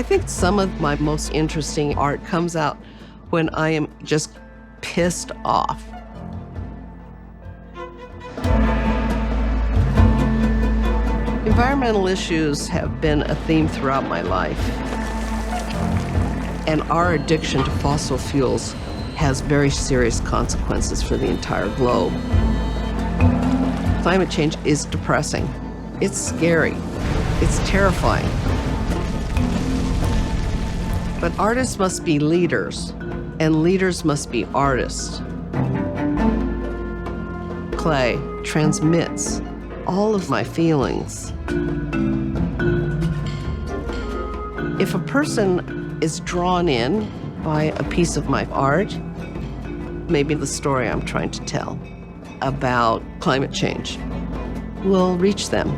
think some of my most interesting art comes out when I am just pissed off. Environmental issues have been a theme throughout my life. And our addiction to fossil fuels has very serious consequences for the entire globe. Climate change is depressing. It's scary. It's terrifying. But artists must be leaders, and leaders must be artists. Clay transmits all of my feelings. If a person is drawn in by a piece of my art, maybe the story I'm trying to tell about climate change will reach them.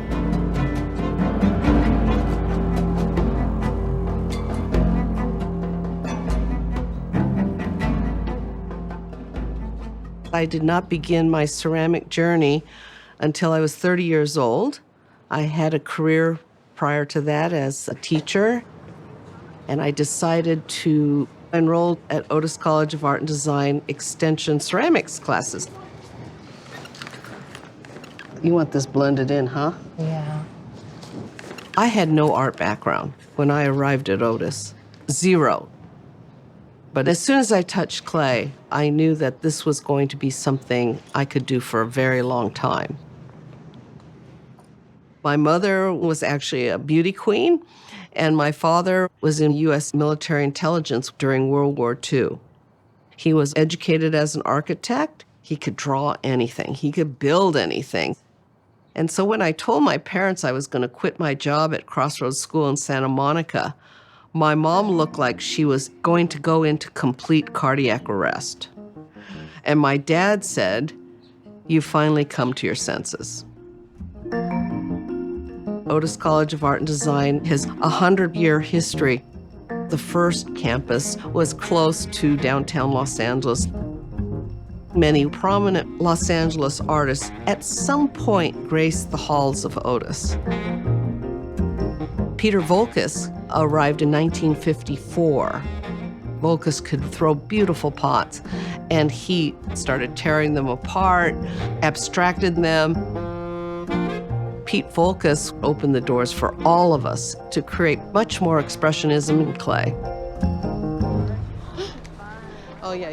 I did not begin my ceramic journey until I was 30 years old. I had a career prior to that as a teacher, and I decided to enroll at Otis College of Art and Design Extension ceramics classes. You want this blended in, huh? Yeah. I had no art background when I arrived at Otis. Zero. But as soon as I touched clay, I knew that this was going to be something I could do for a very long time. My mother was actually a beauty queen, and my father was in U.S. military intelligence during World War II. He was educated as an architect. He could draw anything. He could build anything. And so when I told my parents I was going to quit my job at Crossroads School in Santa Monica, my mom looked like she was going to go into complete cardiac arrest. And my dad said, "You finally come to your senses." Otis College of Art and Design has a 100-year history. The first campus was close to downtown Los Angeles. Many prominent Los Angeles artists at some point graced the halls of Otis. Peter Voulkos arrived in 1954. Voulkos could throw beautiful pots, and he started tearing them apart, abstracted them. Pete Voulkos opened the doors for all of us to create much more expressionism in clay.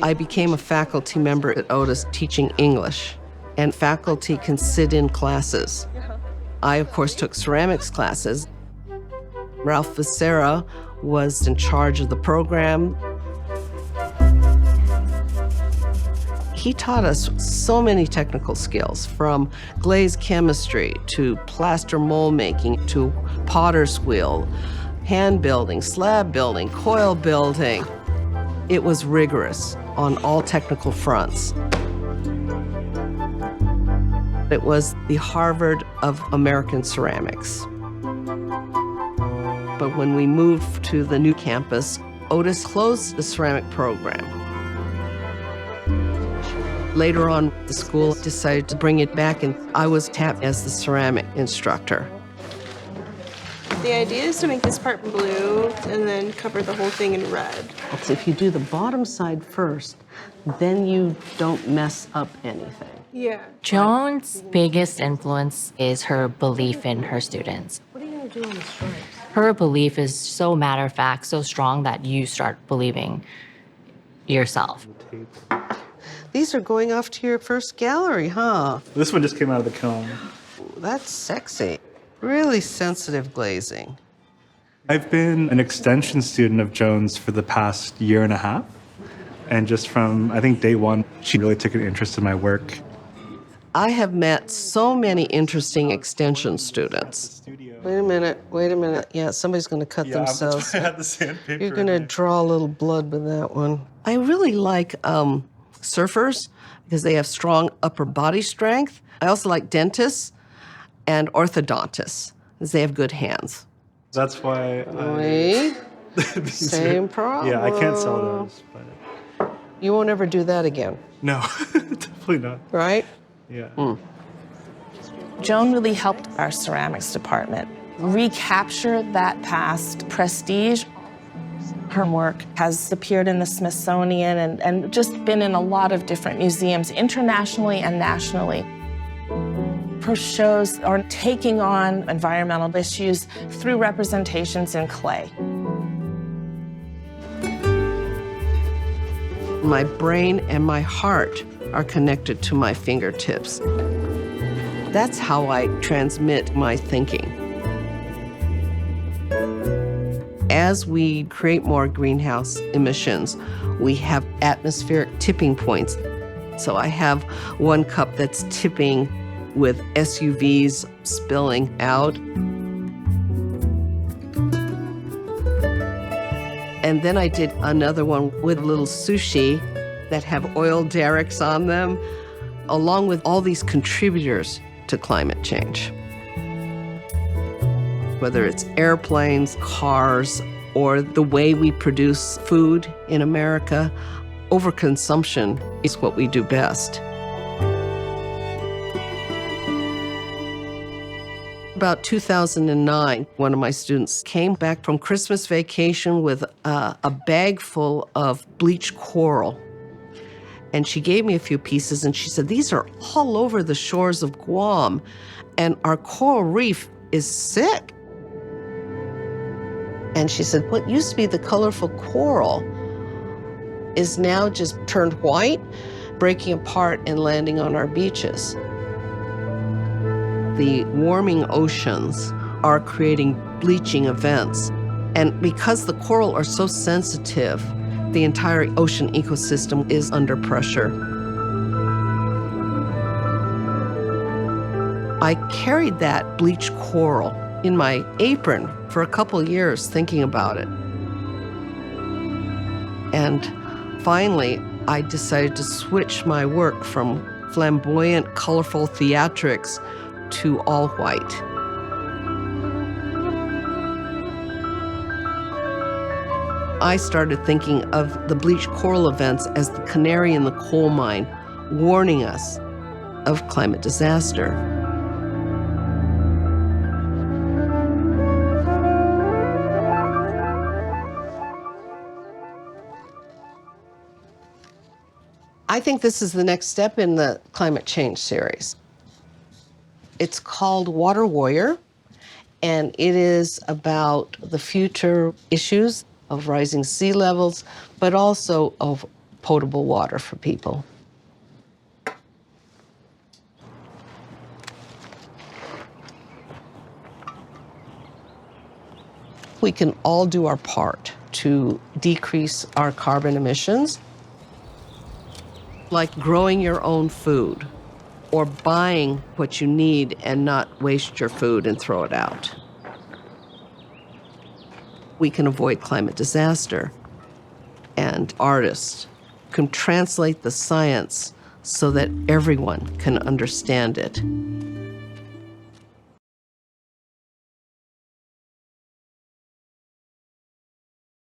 I became a faculty member at Otis teaching English, and faculty can sit in classes. I, of course, took ceramics classes. Ralph Becerra was in charge of the program. He taught us so many technical skills, from glaze chemistry to plaster mold making to potter's wheel, hand building, slab building, coil building. It was rigorous on all technical fronts. It was the Harvard of American ceramics. But when we moved to the new campus, Otis closed the ceramic program. Later on, the school decided to bring it back, and I was tapped as the ceramic instructor. The idea is to make this part blue and then cover the whole thing in red. So if you do the bottom side first, then you don't mess up anything. Yeah. Joan's biggest influence is her belief in her students. What are you going to do on the stripes? Her belief is so matter-of-fact, so strong that you start believing yourself. These are going off to your first gallery, huh? This one just came out of the kiln. That's sexy. Really sensitive glazing. I've been an extension student of Joan's for the past year and a half. And just from, I think, day one, she really took an interest in my work. I have met so many interesting extension students. Wait a minute. Yeah, somebody's going to cut themselves. I had the sandpaper. You're going to draw a little blood with that one. I really like surfers because they have strong upper body strength. I also like dentists and orthodontists because they have good hands. That's why Wait, same problem. Yeah, I can't sell those. But... You won't ever do that again. No, definitely not. Right? Yeah. Joan really helped our ceramics department recapture that past prestige Her work has appeared in the Smithsonian and just been in a lot of different museums internationally and nationally. Her shows are taking on environmental issues through representations in clay. My brain and my heart are connected to my fingertips. That's how I transmit my thinking. As we create more greenhouse emissions, we have atmospheric tipping points. So I have one cup that's tipping with SUVs spilling out. And then I did another one with little sushi that have oil derricks on them, along with all these contributors to climate change. Whether it's airplanes, cars, or the way we produce food in America, overconsumption is what we do best. About 2009, one of my students came back from Christmas vacation with a bag full of bleached coral. And she gave me a few pieces and she said, "These are all over the shores of Guam, and our coral reef is sick." And she said, "What used to be the colorful coral is now just turned white, breaking apart and landing on our beaches." The warming oceans are creating bleaching events. And because the coral are so sensitive, the entire ocean ecosystem is under pressure. I carried that bleached coral in my apron for a couple years thinking about it. And finally, I decided to switch my work from flamboyant, colorful theatrics to all white. I started thinking of the bleached coral events as the canary in the coal mine, warning us of climate disaster. I think this is the next step in the climate change series. It's called Water Warrior, and it is about the future issues of rising sea levels, but also of potable water for people. We can all do our part to decrease our carbon emissions, like growing your own food, or buying what you need and not waste your food and throw it out. We can avoid climate disaster, and artists can translate the science so that everyone can understand it.